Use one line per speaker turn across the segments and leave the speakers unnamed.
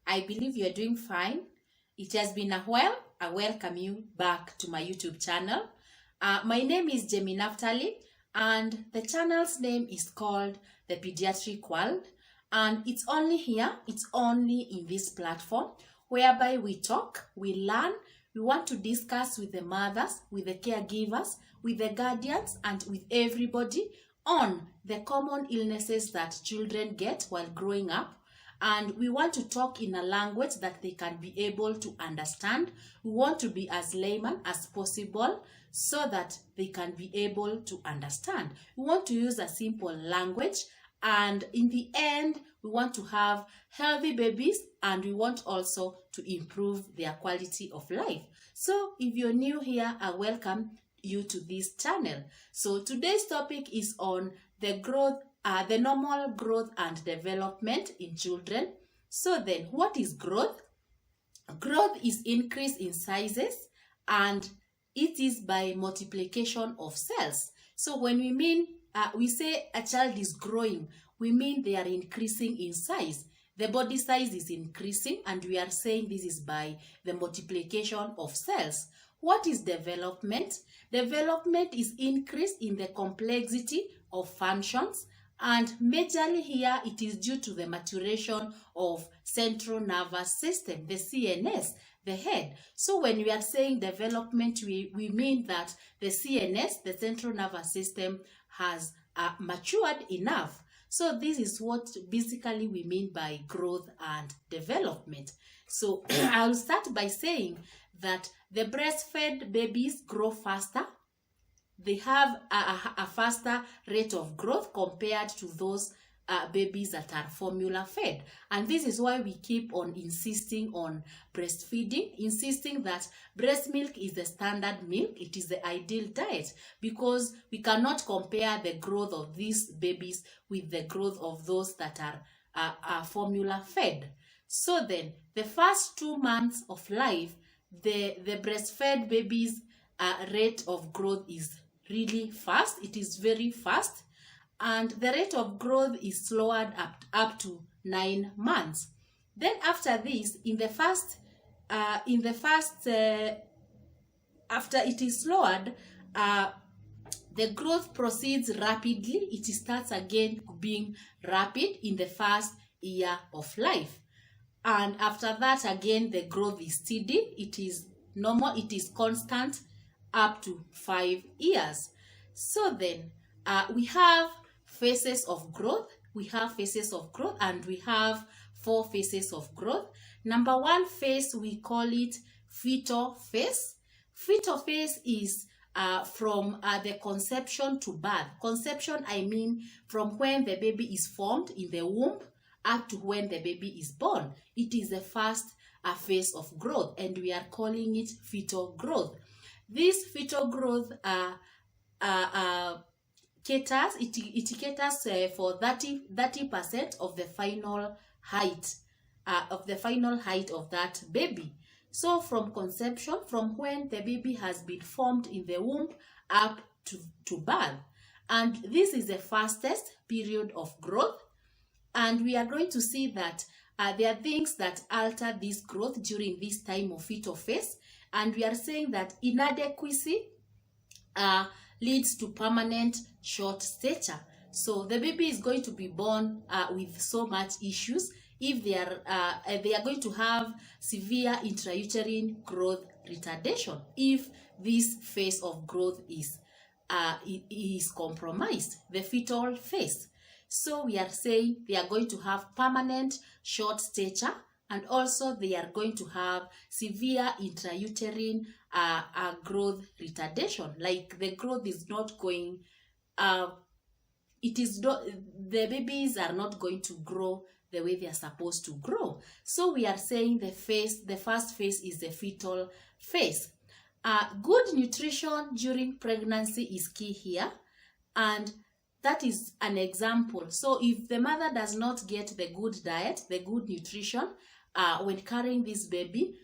I believe you're doing fine. It has been a while. I welcome you back to my YouTube channel. My name is JEMIENAFTALY, and the channel's name is called The Pediatric World. And it's only here, it's only in this platform, whereby we talk, we learn, we want to discuss with the mothers, with the caregivers, with the guardians, and with everybody on the common illnesses that children get while growing up. And we want to talk in a language that they can be able to understand. We want to be as layman as possible so that they can be able to understand. We want to use a simple language, and in the end, we want to have healthy babies, and we want also to improve their quality of life. So if you're new here, I welcome you to this channel. So today's topic is on the normal growth and development in children. So then, what is growth? Growth is increase in sizes, and it is by multiplication of cells. So when we say a child is growing, we mean they are increasing in size. The body size is increasing, and we are saying this is by the multiplication of cells. What is development? Development is increase in the complexity of functions, and majorly here it is due to the maturation of central nervous system, the CNS, the head. So when we are saying development, we mean that the CNS, the central nervous system, has matured enough. So this is what basically we mean by growth and development. So I'll start by saying that the breastfed babies grow faster. They have a faster rate of growth compared to those babies that are formula fed. And this is why we keep on insisting on breastfeeding, insisting that breast milk is the standard milk. It is the ideal diet, because we cannot compare the growth of these babies with the growth of those that are formula fed. So then, the first 2 months of life, the breastfed babies' rate of growth is really fast. It is very fast, and the rate of growth is lowered up to 9 months. Then after this, after it is lowered, the growth proceeds rapidly. It starts again being rapid in the first year of life. And after that, again, the growth is steady. It is normal. It is constant up to 5 years. So then, we have phases of growth. We have phases of growth, and we have 4 phases of growth. Number 1 phase, we call it fetal phase. Fetal phase is from the conception to birth. Conception, I mean from when the baby is formed in the womb up to when the baby is born. It is the first phase of growth, and we are calling it fetal growth. This fetal growth caters for 30% of the final height of that baby. So from conception, from when the baby has been formed in the womb up to birth. And this is the fastest period of growth. And we are going to see that there are things that alter this growth during this time of fetal phase. And we are saying that inadequacy leads to permanent short stature. So the baby is going to be born with so much issues. If they are going to have severe intrauterine growth retardation if this phase of growth is compromised, the fetal phase. So we are saying they are going to have permanent short stature, and also they are going to have severe intrauterine growth retardation. Like the growth is not going, the babies are not going to grow the way they are supposed to grow. So we are saying the first phase is the fetal phase. Good nutrition during pregnancy is key here, and that is an example. So if the mother does not get the good diet, the good nutrition when carrying this baby,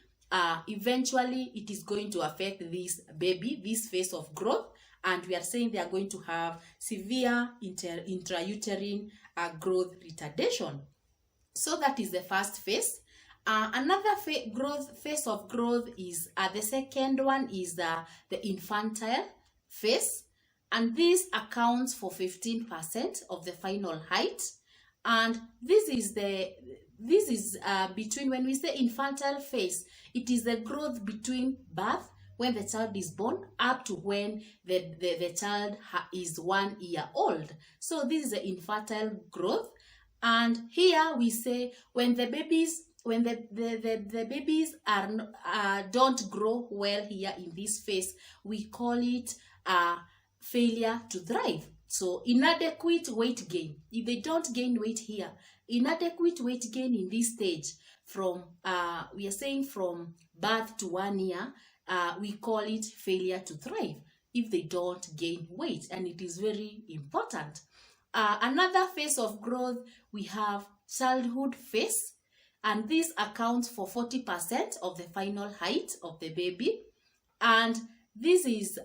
eventually it is going to affect this baby, this phase of growth, and we are saying they are going to have severe intrauterine growth retardation. So that is the first phase. Another phase of growth is the second one is the infantile phase, and this accounts for 15% of the final height. And this is between, when we say infantile phase, it is the growth between birth, when the child is born, up to when the child is 1 year old. So this is the infantile growth. And here we say when the babies don't grow well here in this phase, we call it failure to thrive. So inadequate weight gain. If they don't gain weight here, inadequate weight gain in this stage, from we are saying from birth to 1 year, we call it failure to thrive if they don't gain weight, and it is very important. Another phase of growth, we have childhood phase, and this accounts for 40% of the final height of the baby. And this is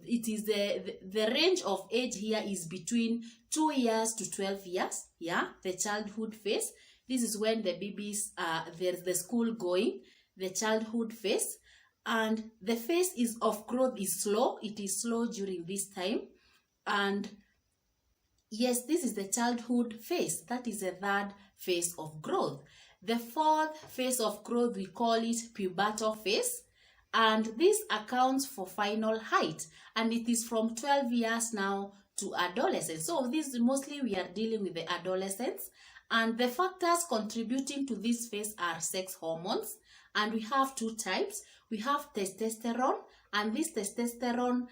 it is the range of age here is between 2 years to 12 years. Yeah, the childhood phase. This is when the babies there's the school going, the childhood phase. And the phase of growth is slow. It is slow during this time. And yes, this is the childhood phase. That is the third phase of growth. The fourth phase of growth, we call it pubertal phase. And this accounts for final height. And it is from 12 years now to adolescence. So this mostly we are dealing with the adolescents. And the factors contributing to this phase are sex hormones. And we have two types. We have testosterone, and this testosterone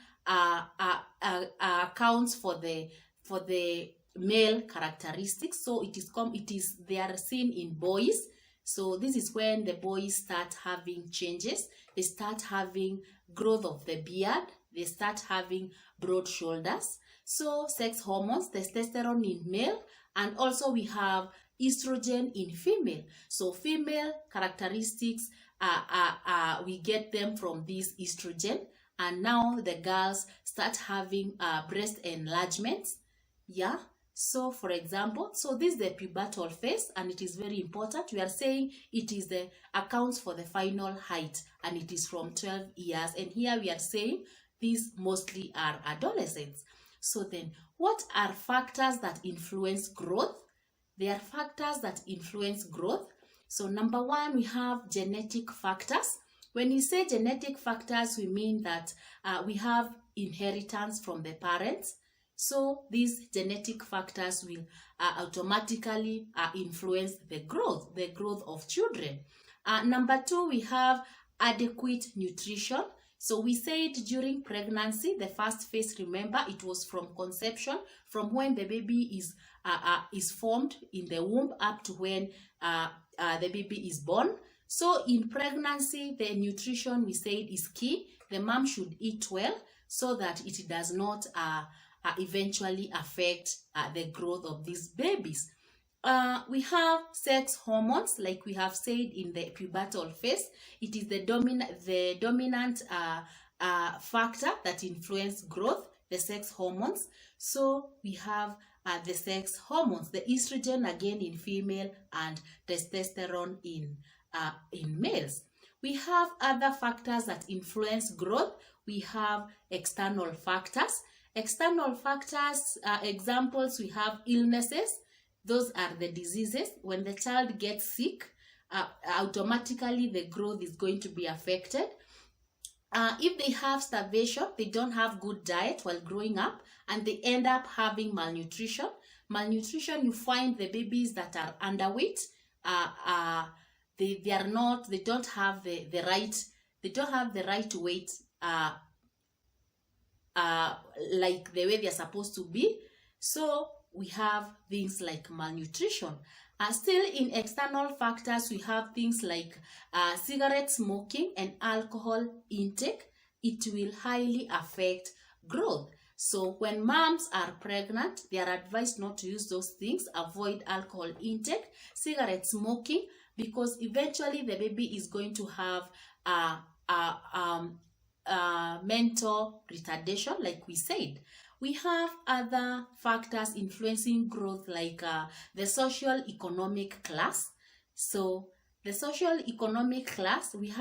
accounts for the male characteristics. So they are seen in boys. So this is when the boys start having changes. They start having growth of the beard. They start having broad shoulders. So sex hormones, testosterone in male, and also we have estrogen in female. So female characteristics, we get them from this estrogen. And now the girls start having breast enlargements. Yeah. So for example, so this is the pubertal phase, and it is very important. We are saying it is the accounts for the final height, and it is from 12 years. And here we are saying these mostly are adolescents. So then, what are factors that influence growth? There are factors that influence growth. So number one, we have genetic factors. When we say genetic factors, we mean that we have inheritance from the parents. So these genetic factors will automatically influence the growth of children. Number two, we have adequate nutrition. So we said during pregnancy, the first phase, remember, it was from conception, from when the baby is formed in the womb up to when the baby is born. So in pregnancy, the nutrition, we said, is key. The mom should eat well so that it does not eventually affect the growth of these babies. We have sex hormones, like we have said in the pubertal phase. It is the dominant factor that influence growth, the sex hormones. So we have the sex hormones, the estrogen again in female and testosterone in males. We have other factors that influence growth. We have external factors. External factors, examples, we have illnesses. Those are the diseases. When the child gets sick, automatically the growth is going to be affected. If they have starvation, they don't have good diet while growing up, and they end up having malnutrition. Malnutrition, you find the babies that are underweight, they don't have the right weight, like the way they're supposed to be. So we have things like malnutrition. Still in external factors, we have things like cigarette smoking and alcohol intake. It will highly affect growth. So when moms are pregnant, they are advised not to use those things. Avoid alcohol intake, cigarette smoking, because eventually the baby is going to have mental retardation, like we said. We have other factors influencing growth, like the social economic class. So the social economic class, we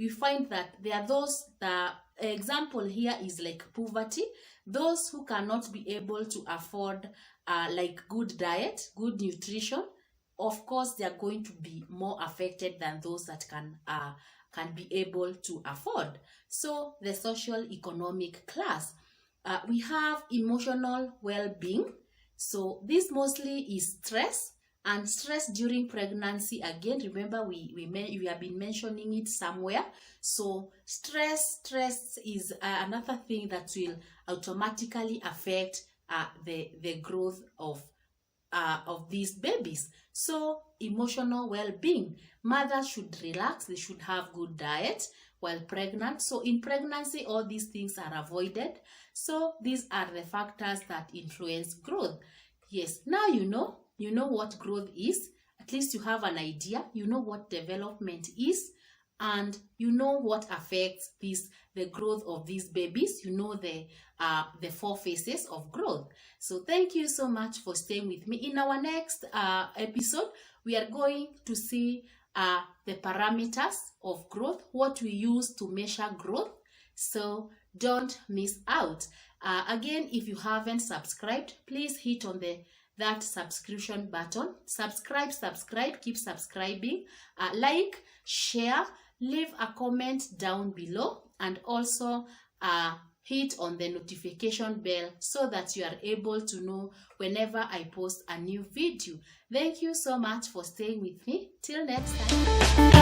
find that there are those, the example here is like poverty, those who cannot be able to afford like good diet, good nutrition. Of course, they are going to be more affected than those that can be able to afford. So the social economic class. We have emotional well-being. So this mostly is stress, and stress during pregnancy. Again, remember we have been mentioning it somewhere. So stress is another thing that will automatically affect the growth of these babies. So emotional well-being, mothers should relax, they should have good diet while pregnant. So in pregnancy, all these things are avoided. So these are the factors that influence growth. Yes, now you know what growth is. At least you have an idea, you know what development is, and you know what affects the growth of these babies. You know the 4 phases of growth. So thank you so much for staying with me. In our next episode, we are going to see the parameters of growth, what we use to measure growth. So don't miss out. Again, if you haven't subscribed, please hit on that subscription button. Subscribe, keep subscribing. Like, share, leave a comment down below, and also hit on the notification bell so that you are able to know whenever I post a new video. Thank you so much for staying with me. Till next time.